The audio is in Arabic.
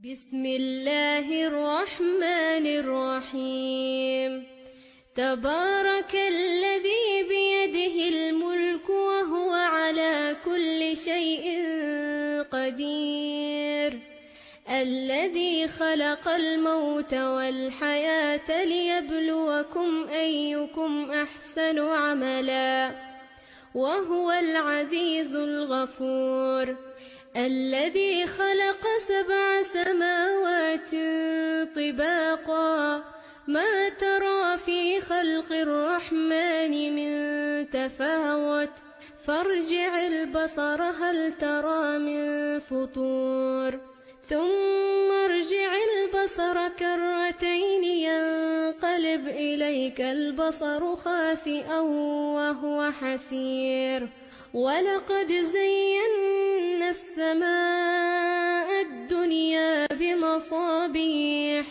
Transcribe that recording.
بسم الله الرحمن الرحيم. تبارك الذي بيده الملك وهو على كل شيء قدير، الذي خلق الموت والحياة ليبلوكم أيكم أحسن عملا، وهو العزيز الغفور. الذي خلق 7 سماوات طباقا، ما ترى في خلق الرحمن من تفاوت، فارجع البصر هل ترى من فطور، ثم ارجع البصر كرتين ينقلب إليك البصر خاسئا وهو حسير. ولقد زينا السماء الدنيا بمصابيح